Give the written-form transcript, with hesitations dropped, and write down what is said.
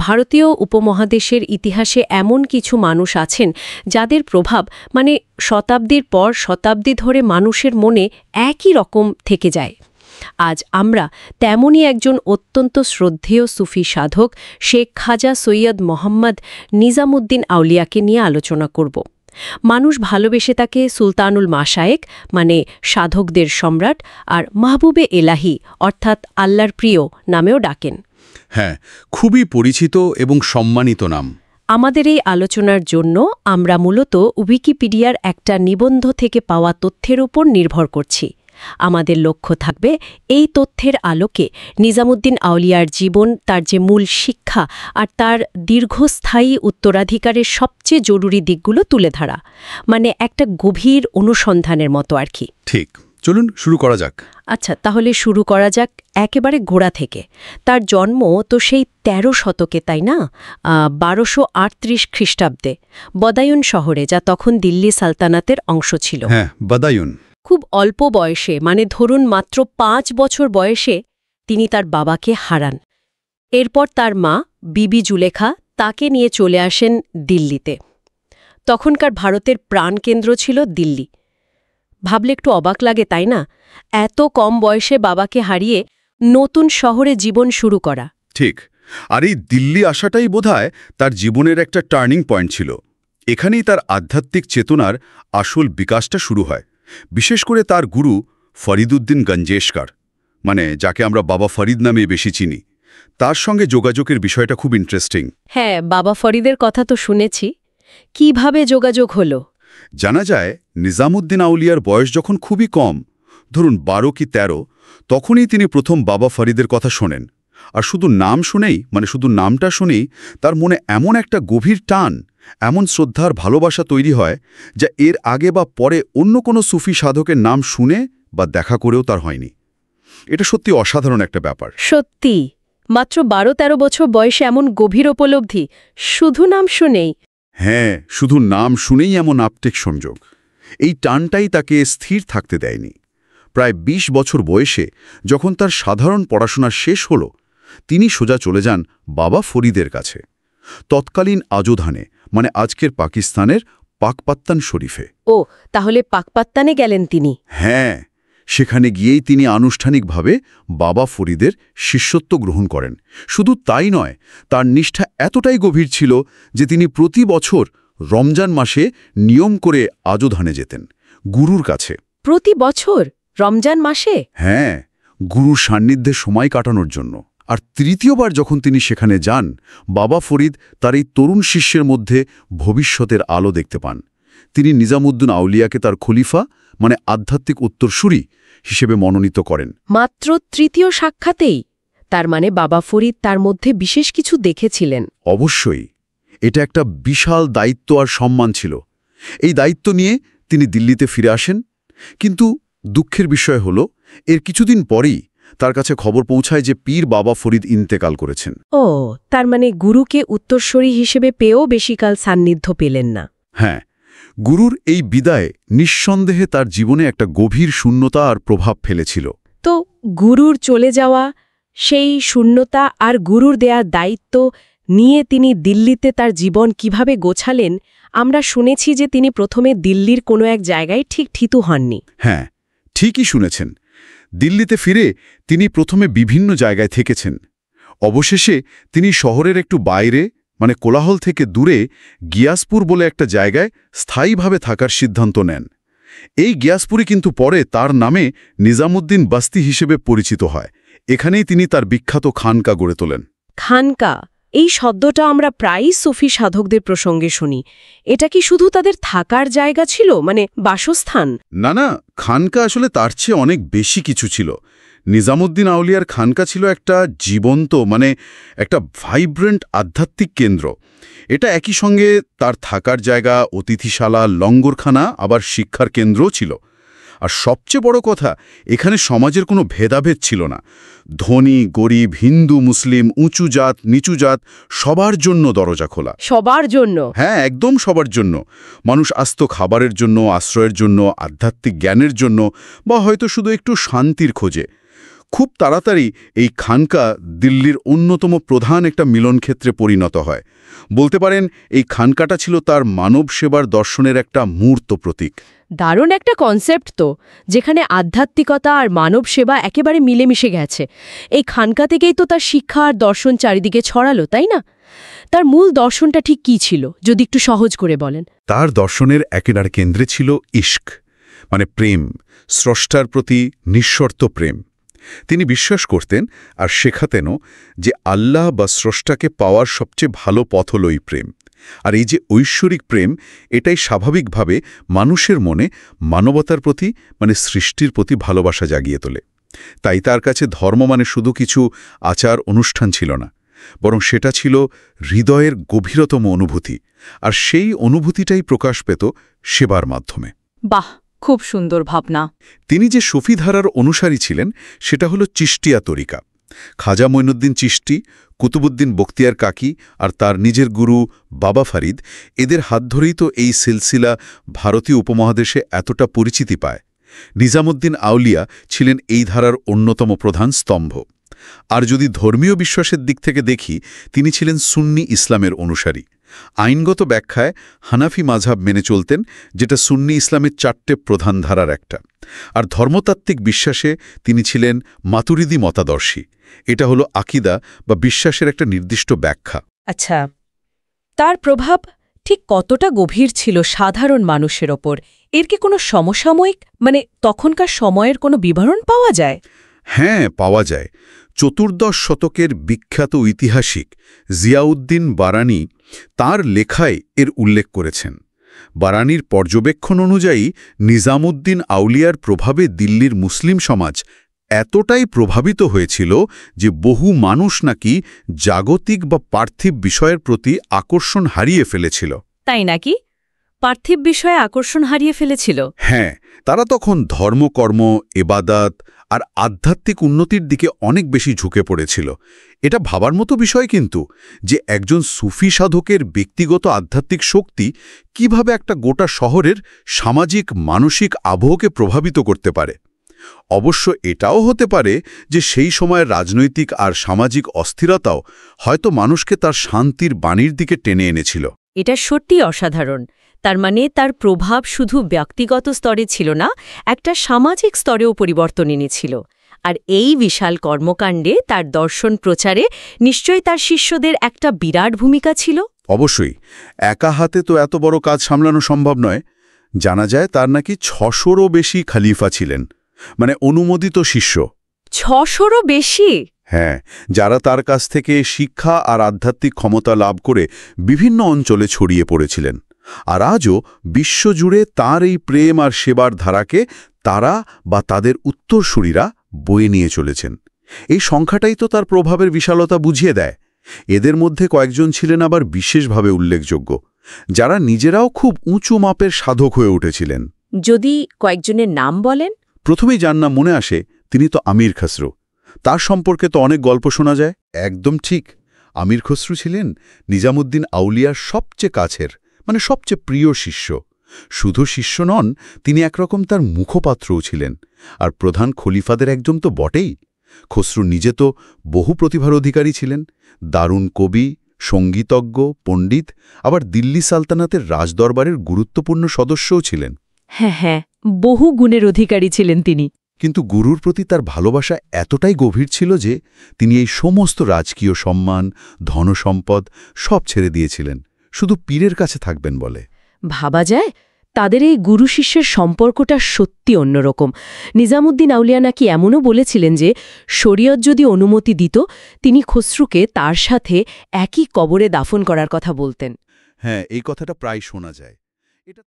ভারতীয় উপমহাদেশের ইতিহাসে এমন কিছু মানুষ আছেন যাদের প্রভাব শতাব্দীর পর শতাব্দী ধরে মানুষের মনে একই রকম থেকে যায়। আজ আমরা তেমনই একজন অত্যন্ত শ্রদ্ধেয় সুফি সাধক শেখ খাজা সৈয়দ মোহাম্মদ নিজামুদ্দিন আউলিয়াকে নিয়ে আলোচনা করব। মানুষ ভালোবেসে তাকে সুলতানুল মাশায়েক সাধকদের সম্রাট আর মাহবুবে এলাহি অর্থাৎ আল্লাহর প্রিয় নামেও ডাকেন। হ্যাঁ, খুবই পরিচিত এবং সম্মানিত নাম। আমাদের এই আলোচনার জন্য আমরা মূলত উইকিপিডিয়ার একটা নিবন্ধ থেকে পাওয়া তথ্যের উপর নির্ভর করছি। আমাদের লক্ষ্য থাকবে এই তথ্যের আলোকে নিজামুদ্দিন আউলিয়ার জীবন, তার যে মূল শিক্ষা আর তার দীর্ঘস্থায়ী উত্তরাধিকারের সবচেয়ে জরুরি দিকগুলো তুলে ধরা, একটা গভীর অনুসন্ধানের মতো আর কি। ঠিক, চলুন শুরু করা যাক। আচ্ছা, তাহলে শুরু করা যাক একেবারে গোড়া থেকে। তার জন্ম তো সেই ১৩ শতকে, তাই না? ১২৩৮ খ্রিস্টাব্দে বদায়ুন শহরে, যা তখন দিল্লি সালতানাতের অংশ ছিল। হ্যাঁ, বদায়ুন। খুব অল্প বয়সে, ধরুন মাত্র ৫ বছর বয়সে তিনি তার বাবাকে হারান। এরপর তার মা বিবি জুলেখা তাকে নিয়ে চলে আসেন দিল্লিতে। তখনকার ভারতের প্রাণকেন্দ্র ছিল দিল্লি। ভাবলে একটু অবাক লাগে, তাই না? এত কম বয়সে বাবাকে হারিয়ে নতুন শহরে জীবন শুরু করা। ঠিক, আর এই দিল্লি আসাটাই বোধহয় তার জীবনের একটা টার্নিং পয়েন্ট ছিল। এখানেই তার আধ্যাত্মিক চেতনার আসল বিকাশটা শুরু হয়। বিশেষ করে তার গুরু ফরিদুদ্দিন গঞ্জেশকর, যাকে আমরা বাবা ফরিদ নামে বেশি চিনি, তার সঙ্গে যোগাযোগের বিষয়টা খুব ইন্টারেস্টিং। হ্যাঁ, বাবা ফরিদের কথা তো শুনেছি। কিভাবে যোগাযোগ হলো? জানা যায় নিজামুদ্দিন আউলিয়ার বয়স যখন খুবই কম, ধরুন ১২ কি ১৩, তখনই তিনি প্রথম বাবা ফরিদের কথা শোনেন। আর শুধু নাম শুনেই, শুধু নামটা শুনেই তার মনে এমন একটা গভীর টান, এমন শ্রদ্ধার ভালোবাসা তৈরি হয়, যা এর আগে বা পরে অন্য কোনো সুফি সাধকের নাম শুনে বা দেখা করেও তার হয়নি। এটা সত্যি অসাধারণ একটা ব্যাপার। সত্যি, মাত্র ১২-১৩ বছর বয়সে এমন গভীর উপলব্ধি, শুধু নাম শুনেই। হ্যাঁ, শুধু নাম শুনেই এমন আপটেক সংযোগ। এই টানটাই তাকে স্থির থাকতে দেয়নি। প্রায় ২০ বছর বয়সে যখন তার সাধারণ পড়াশোনা শেষ হল, তিনি সোজা চলে যান বাবা ফরিদের কাছে, তৎকালীন আজোধানে, আজকের পাকিস্তানের পাকপাত্তান শরীফে। ও, তাহলে পাকপাত্তানে গেলেন তিনি? হ্যাঁ, সেখানে গিয়েই তিনি আনুষ্ঠানিকভাবে বাবা ফরিদের শিষ্যত্ব গ্রহণ করেন। শুধু তাই নয়, তার নিষ্ঠা এতটাই গভীর ছিল যে তিনি প্রতি বছর রমজান মাসে নিয়ম করে আজোধানে যেতেন, গুরুর কাছে। প্রতি বছর রমজান মাসে? হ্যাঁ, গুরুর সান্নিধ্যে সময় কাটানোর জন্য। আর তৃতীয়বার যখন তিনি সেখানে যান, বাবা ফরিদ তার এই তরুণ শিষ্যের মধ্যে ভবিষ্যতের আলো দেখতে পান। তিনি নিজামুদ্দিন আউলিয়াকে তার খলিফা, আধ্যাত্মিক উত্তরসূরি হিসেবে মনোনীত করেন। মাত্র তৃতীয় সাক্ষাতেই? তার বাবা ফরিদ তার মধ্যে বিশেষ কিছু দেখেছিলেন। অবশ্যই, এটা একটা বিশাল দায়িত্ব আর সম্মান ছিল। এই দায়িত্ব নিয়ে তিনি দিল্লিতে ফিরে আসেন। কিন্তু দুঃখের বিষয় হল, এর কিছুদিন পরেই তার কাছে খবর পৌঁছায় যে পীর বাবা ফরিদ ইন্তেকাল করেছেন। ও, তার গুরুকে উত্তরসূরি হিসেবে পেয়েও বেশিকাল সান্নিধ্য পেলেন না। হ্যাঁ, গুরুর এই বিদায় নিঃসন্দেহে তার জীবনে একটা গভীর শূন্যতা আর প্রভাব ফেলেছিল। তো গুরুর চলে যাওয়া, সেই শূন্যতা আর গুরুর দেয়া দায়িত্ব নিয়ে তিনি দিল্লিতে তার জীবন কিভাবে গোছালেন? আমরা শুনেছি যে তিনি প্রথমে দিল্লির কোনো এক জায়গায় ঠিক ঠিতু হননি। হ্যাঁ, ঠিকই শুনেছেন। দিল্লিতে ফিরে তিনি প্রথমে বিভিন্ন জায়গায় থেকেছেন। অবশেষে তিনি শহরের একটু বাইরে, কোলাহল থেকে দূরে গিয়াসপুর বলে একটা জায়গায় স্থায়ীভাবে থাকার সিদ্ধান্ত নেন। এই গিয়াসপুরই কিন্তু পরে তার নামে নিজামুদ্দিন বস্তি হিসেবে পরিচিত হয়। এখানেই তিনি তার বিখ্যাত খানকা গড়ে তোলেন। খানকা, এই শব্দটা আমরা প্রায়ই সুফি সাধকদের প্রসঙ্গে শুনি। এটা কি শুধু তাদের থাকার জায়গা ছিল, বাসস্থান? না, খানকা আসলে তার চেয়ে অনেক বেশি কিছু ছিল। নিজামুদ্দিন আউলিয়ার খানকা ছিল একটা জীবন্ত, একটা ভাইব্রেন্ট আধ্যাত্মিক কেন্দ্র। এটা একই সঙ্গে তার থাকার জায়গা, অতিথিশালা, লঙ্গরখানা, আবার শিক্ষার কেন্দ্রও ছিল। আর সবচেয়ে বড় কথা, এখানে সমাজের কোনো ভেদাভেদ ছিল না। ধনী, গরিব, হিন্দু, মুসলিম, উঁচু জাত, নিচু জাত, সবার জন্য দরজা খোলা। সবার জন্য? হ্যাঁ, একদম সবার জন্য। মানুষ আসত খাবারের জন্য, আশ্রয়ের জন্য, আধ্যাত্মিক জ্ঞানের জন্য, বা হয়তো শুধু একটু শান্তির খোঁজে। খুব তাড়াতাড়ি এই খানকা দিল্লির অন্যতম প্রধান একটা মিলনক্ষেত্রে পরিণত হয়। বলতে পারেন এই খানকাটা ছিল তার মানব সেবার দর্শনের একটা মূর্ত প্রতীক। দারুণ একটা কনসেপ্ট তো, যেখানে আধ্যাত্মিকতা আর মানব সেবা একেবারে মিলেমিশে গেছে। এই খানকা থেকেই তো তার শিক্ষা আর দর্শন চারিদিকে ছড়ালো, তাই না? তার মূল দর্শনটা ঠিক কী ছিল, যদি একটু সহজ করে বলেন। তার দর্শনের একেবারে কেন্দ্রে ছিল ইশক, মানে প্রেম, স্রষ্টার প্রতি নিঃশর্ত প্রেম। তিনি বিশ্বাস করতেন আর শেখাতেনও যে আল্লাহ বা স্রষ্টাকে পাওয়ার সবচেয়ে ভালো পথ হল এই প্রেম। আর এই যে ঐশ্বরিক প্রেম, এটাই স্বাভাবিকভাবে মানুষের মনে মানবতার প্রতি, মানে সৃষ্টির প্রতি ভালোবাসা জাগিয়ে তোলে। তাই তার কাছে ধর্ম মানে শুধু কিছু আচার অনুষ্ঠান ছিল না, বরং সেটা ছিল হৃদয়ের গভীরতম অনুভূতি। আর সেই অনুভূতিটাই প্রকাশ পেত সেবার মাধ্যমে। বাহ, খুব সুন্দর ভাবনা। তিনি যে সুফি ধারার অনুসারী ছিলেন সেটা হলো চিশতিয়া তরিকা। খাজা মঈনুদ্দিন চিশতি, কুতুবুদ্দিন বখতিয়ার কাকি আর তার নিজের গুরু বাবা ফরিদ, এদের হাত ধরেই তো এই সিলসিলা ভারতীয় উপমহাদেশে এতটা পরিচিতি পায়। নিজামুদ্দিন আউলিয়া ছিলেন এই ধারার অন্যতম প্রধান স্তম্ভ। আর যদি ধর্মীয় বিশ্বাসের দিক থেকে দেখি, তিনি ছিলেন সুন্নি ইসলামের অনুসারী। আইনগত ব্যাখ্যায় হানাফি মাযহাব মেনে চলতেন, যেটা সুন্নি ইসলামের 4টে প্রধান ধারার একটা। আর ধর্মতাত্ত্বিক বিশ্বাসে তিনি ছিলেন মাতুরিদি মতাদর্শী। এটা হলো আকিদা বা বিশ্বাসের একটা নির্দিষ্ট ব্যাখ্যা। আচ্ছা, তার প্রভাব ঠিক কতটা গভীর ছিল সাধারণ মানুষের ওপর? এর কি কোনো সমসাময়িক, মানে তখনকার সময়ের কোনো বিবরণ পাওয়া যায়? হ্যাঁ, পাওয়া যায়। 14 শতকের বিখ্যাত ঐতিহাসিক জিয়াউদ্দিন বারানী তার লেখায় এর উল্লেখ করেছেন। বারানীর পর্যবেক্ষণ অনুযায়ী নিজামুদ্দিন আউলিয়ার প্রভাবে দিল্লির মুসলিম সমাজ এতটাই প্রভাবিত হয়েছিল যে বহু মানুষ নাকি জাগতিক বা পার্থিব বিষয়ের প্রতি আকর্ষণ হারিয়ে ফেলেছিল। তাই নাকি? পার্থিব বিষয়ে আকর্ষণ হারিয়ে ফেলেছিল? হ্যাঁ, তারা তখন ধর্মকর্ম, এবাদাত আর আধ্যাত্মিক উন্নতির দিকে অনেক বেশি ঝুঁকে পড়েছিল। এটা ভাবার মতো বিষয় কিন্তু, যে একজন সুফি সাধকের ব্যক্তিগত আধ্যাত্মিক শক্তি কিভাবে একটা গোটা শহরের সামাজিক মানসিক আবহকে প্রভাবিত করতে পারে। অবশ্য এটাও হতে পারে যে সেই সময়ের রাজনৈতিক আর সামাজিক অস্থিরতাও হয়তো মানুষকে তার শান্তির বাণীর দিকে টেনে এনেছিল। এটা সত্যি অসাধারণ। তার মানে তার প্রভাব শুধু ব্যক্তিগত স্তরে ছিল না, একটা সামাজিক স্তরেও পরিবর্তন এনেছিল। আর এই বিশাল কর্মকাণ্ডে তার দর্শন প্রচারে নিশ্চয়ই তার শিষ্যদের একটা বিরাট ভূমিকা ছিল। অবশ্যই, একা হাতে তো এত বড় কাজ সামলানো সম্ভব নয়। জানা যায় তার নাকি 600রও বেশি খলিফা ছিলেন, মানে অনুমোদিত শিষ্য। 600রও বেশি? হ্যাঁ, যারা তার কাছ থেকে শিক্ষা আর আধ্যাত্মিক ক্ষমতা লাভ করে বিভিন্ন অঞ্চলে ছড়িয়ে পড়েছিলেন। আর আজও বিশ্বজুড়ে তাঁর এই প্রেম আর সেবার ধারাকে তারা বা তাদের উত্তরসূরিরা বয়ে নিয়ে চলেছেন। এই সংখ্যাটাই তো তার প্রভাবের বিশালতা বুঝিয়ে দেয়। এদের মধ্যে কয়েকজন ছিলেন আবার বিশেষভাবে উল্লেখযোগ্য, যারা নিজেরাও খুব উঁচু মাপের সাধক হয়ে উঠেছিলেন। যদি কয়েকজনের নাম বলেন। প্রথমেই যার নাম মনে আসে, তিনি তো আমির খসরু। তার সম্পর্কে তো অনেক গল্প শোনা যায়। একদম ঠিক, আমির খসরু ছিলেন নিজামুদ্দিন আউলিয়ার সবচেয়ে কাছের, মানে সবচেয়ে প্রিয় শিষ্য। শুধু শিষ্য নন, তিনি একরকম তার মুখপাত্রও ছিলেন, আর প্রধান খলিফাদের একজন তো বটেই। খসরু নিজে তো বহু প্রতিভার অধিকারী ছিলেন, দারুণ কবি, সঙ্গীতজ্ঞ, পণ্ডিত, আবার দিল্লি সালতানাতের রাজদরবারের গুরুত্বপূর্ণ সদস্যও ছিলেন। হ্যাঁ, বহু গুণের অধিকারী ছিলেন তিনি। কিন্তু গুরুর প্রতি তার ভালোবাসা এতটাই গভীর ছিল যে তিনি এই সমস্ত রাজকীয় সম্মান, ধনসম্পদ সব ছেড়ে দিয়েছিলেন, শুধু পীরের কাছে থাকবেন বলে। ভাবা যায়, তাদের এই গুরু শিষ্যের সম্পর্কটা সত্যি অন্যরকম। নিজামুদ্দিন আউলিয়া নাকি এমনও বলেছিলেন যে শরীয়ত যদি অনুমতি দিত, তিনি খসরুকে তার সাথে একই কবরে দাফন করার কথা বলতেন। হ্যাঁ, এই কথাটা প্রায় শোনা যায়।